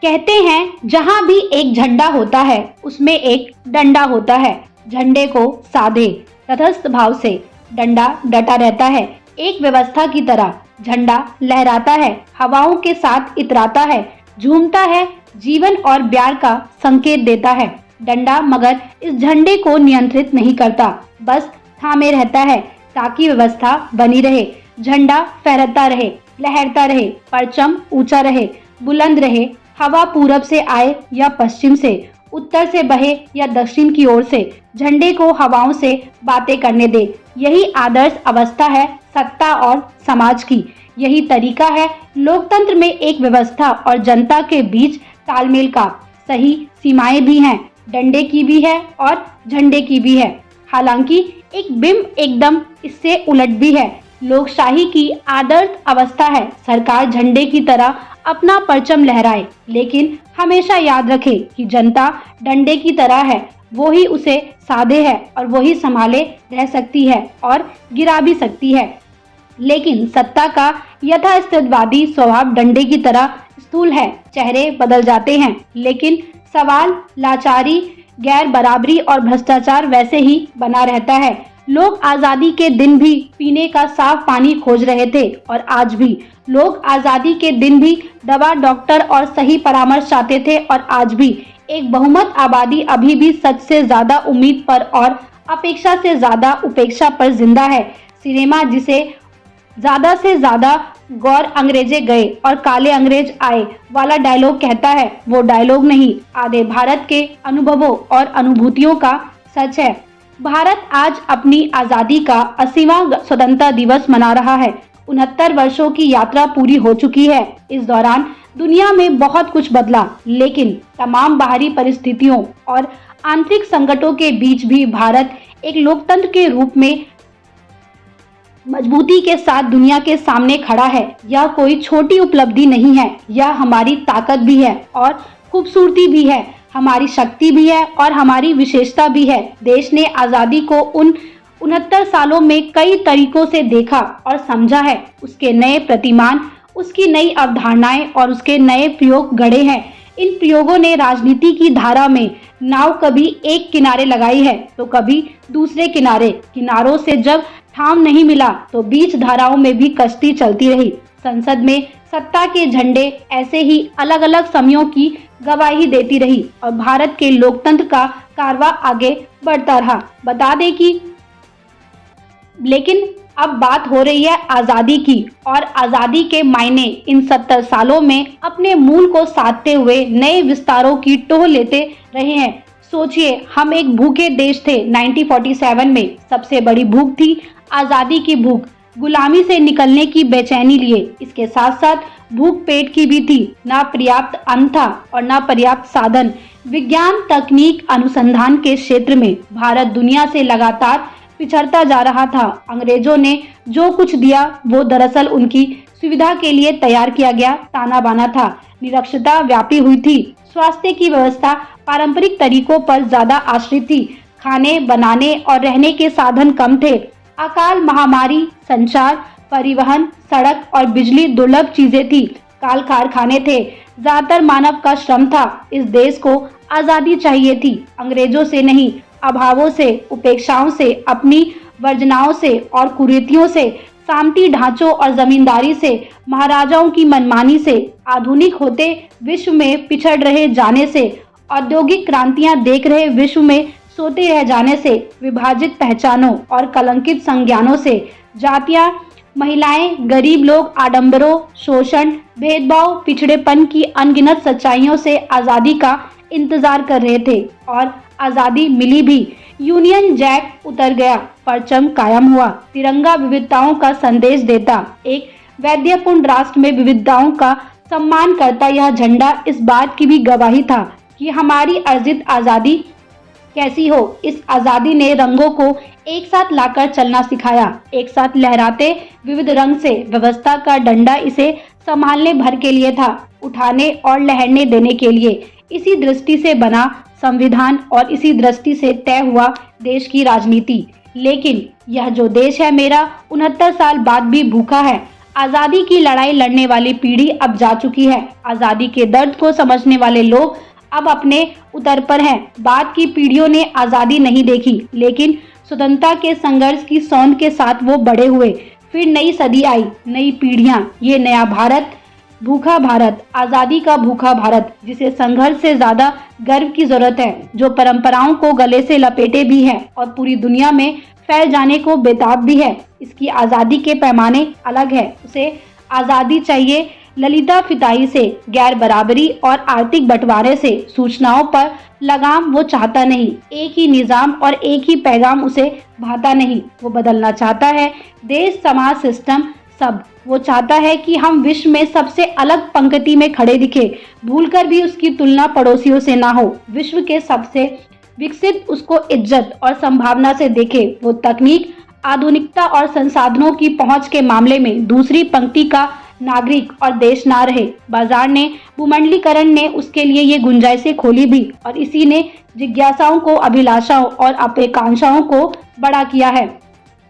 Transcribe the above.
कहते हैं जहां भी एक झंडा होता है उसमें एक डंडा होता है। झंडे को साधे तटस्थ भाव से डंडा डटा रहता है। एक व्यवस्था की तरह झंडा लहराता है, हवाओं के साथ इतराता है, झूमता है, जीवन और प्यार का संकेत देता है। डंडा मगर इस झंडे को नियंत्रित नहीं करता, बस थामे रहता है ताकि व्यवस्था बनी रहे। झंडा फहरता रहे, लहरता रहे, परचम ऊंचा रहे, बुलंद रहे। हवा पूरब से आए या पश्चिम से, उत्तर से बहे या दक्षिण की ओर से, झंडे को हवाओं से बातें करने दे। यही आदर्श अवस्था है सत्ता और समाज की। यही तरीका है लोकतंत्र में एक व्यवस्था और जनता के बीच तालमेल का। सही सीमाएं भी हैं, डंडे की भी है और झंडे की भी है। हालांकि एक बिंब एकदम इससे उलट भी है। लोकशाही की आदर्श अवस्था है सरकार झंडे की तरह अपना परचम लहराए, लेकिन हमेशा याद रखे कि जनता डंडे की तरह है। वो ही उसे साधे है और वो ही संभाले रह सकती है और गिरा भी सकती है। लेकिन सत्ता का यथास्थितिवादी स्वभाव डंडे की तरह स्थूल है। चेहरे बदल जाते हैं, लेकिन सवाल, लाचारी, गैर बराबरी और भ्रष्टाचार वैसे ही बना रहता है। लोग आजादी के दिन भी पीने का साफ पानी खोज रहे थे और आज भी लोग आजादी के दिन भी दवा, डॉक्टर और सही परामर्श चाहते थे और आज भी एक बहुमत आबादी अभी भी सच से ज्यादा उम्मीद पर और अपेक्षा से ज्यादा उपेक्षा पर जिंदा है। सिनेमा जिसे ज्यादा से ज्यादा गौर अंग्रेजे गए और काले अंग्रेज आए वाला डायलॉग कहता है, वो डायलॉग नहीं, आधे भारत के अनुभवों और अनुभूतियों का सच है। भारत आज अपनी आजादी का 80वां स्वतंत्रता दिवस मना रहा है। 69 वर्षों की यात्रा पूरी हो चुकी है। इस दौरान दुनिया में बहुत कुछ बदला, लेकिन तमाम बाहरी परिस्थितियों और आंतरिक संकटों के बीच भी भारत एक लोकतंत्र के रूप में मजबूती के साथ दुनिया के सामने खड़ा है। यह कोई छोटी उपलब्धि नहीं है, यह हमारी ताकत भी है और खूबसूरती भी है, हमारी शक्ति भी है और हमारी विशेषता भी है। देश ने आजादी को उन 69 सालों में कई तरीकों से देखा और समझा है। उसके नए प्रतिमान, उसकी नई अवधारणाएं और उसके नए प्रयोग गढ़े हैं। इन प्रयोगों ने राजनीति की धारा में नाव कभी एक किनारे लगाई है तो कभी दूसरे किनारे। किनारों से जब ठाम नहीं मिला तो बीच धाराओं में भी कश्ती चलती रही। संसद में सत्ता के झंडे ऐसे ही अलग अलग समयों की गवाही देती रही और भारत के लोकतंत्र का कारवां आगे बढ़ता रहा। बता दें कि लेकिन अब बात हो रही है आजादी की, और आजादी के मायने इन 70 सालों में अपने मूल को साधते हुए नए विस्तारों की टोह लेते रहे हैं। सोचिए, हम एक भूखे देश थे 1947 में। सबसे बड़ी भूख थी आजादी की भूख, गुलामी से निकलने की बेचैनी लिए। इसके साथ साथ भूख पेट की भी थी। ना पर्याप्त अन्न था और ना पर्याप्त साधन। विज्ञान, तकनीक, अनुसंधान के क्षेत्र में भारत दुनिया से लगातार पिछड़ता जा रहा था। अंग्रेजों ने जो कुछ दिया वो दरअसल उनकी सुविधा के लिए तैयार किया गया ताना बाना था। निरक्षरता व्यापी हुई थी। स्वास्थ्य की व्यवस्था पारंपरिक तरीकों पर ज्यादा आश्रित थी। खाने बनाने और रहने के साधन कम थे। अकाल, महामारी, संचार, परिवहन, सड़क और बिजली दुर्लभ चीजें थी। काल कारखाने थे। ज्यादातर मानव का श्रम था। इस देश को आजादी चाहिए थी, अंग्रेजों से नहीं, अभावों से, उपेक्षाओं से, अपनी वर्जनाओं से और कुरीतियों से, सामंती ढांचों और जमींदारी से, महाराजाओं की मनमानी से, आधुनिक होते विश्व में पिछड़ रहे जाने से, औद्योगिक क्रांतियां देख रहे विश्व में सोते रह जाने से, विभाजित पहचानों और कलंकित संज्ञानों से, जातियां, महिलाएं, गरीब लोग, आडंबरों, शोषण, भेदभाव, पिछड़ेपन की अनगिनत सच्चाइयों से आजादी का इंतजार कर रहे थे और आजादी मिली भी। यूनियन जैक उतर गया, परचम कायम हुआ। तिरंगा विविधताओं का संदेश देता, एक वैविध्यपूर्ण राष्ट्र में विविधताओं का सम्मान करता यह झंडा इस बात की भी गवाही था कि हमारी अर्जित आजादी कैसी हो। इस आजादी ने रंगों को एक साथ लाकर चलना सिखाया, एक साथ लहराते विविध रंग से। व्यवस्था का डंडा इसे संभालने भर के लिए था, उठाने और लहरने देने के लिए। इसी दृष्टि से बना संविधान और इसी दृष्टि से तय हुआ देश की राजनीति। लेकिन यह जो देश है मेरा 69 साल बाद भी भूखा है। आजादी की लड़ाई लड़ने वाली पीढ़ी अब जा चुकी है। आजादी के दर्द को समझने वाले लोग अब अपने उतर पर हैं। बाद की पीढ़ियों ने आजादी नहीं देखी, लेकिन स्वतंत्रता के संघर्ष की सौंध के साथ वो बड़े हुए। फिर नई सदी आई, नई पीढ़ियां, ये नया भारत, भूखा भारत, आजादी का भूखा भारत, जिसे संघर्ष से ज्यादा गर्व की जरूरत है, जो परंपराओं को गले से लपेटे भी है और पूरी दुनिया में फैल जाने को बेताब भी है। इसकी आजादी के पैमाने अलग है। उसे आजादी चाहिए ललिता फिताई से, गैर बराबरी और आर्थिक बंटवारे से, सूचनाओं पर लगाम वो चाहता नहीं। एक ही निजाम और एक ही पैगाम उसे भाता नहीं। वो बदलना चाहता है देश, समाज, सिस्टम, सब। वो चाहता है कि हम विश्व में सबसे अलग पंक्ति में खड़े दिखे, भूलकर भी उसकी तुलना पड़ोसियों से ना हो। विश्व के सबसे विकसित उसको इज्जत और संभावना से देखे। वो तकनीक, आधुनिकता और संसाधनों की पहुंच के मामले में दूसरी पंक्ति का नागरिक और देश ना रहे। बाजार ने, भूमंडलीकरण ने उसके लिए ये गुंजाइशें खोली भी, और इसी ने जिज्ञासाओं को, अभिलाषाओं और आकांक्षाओं को बड़ा किया है।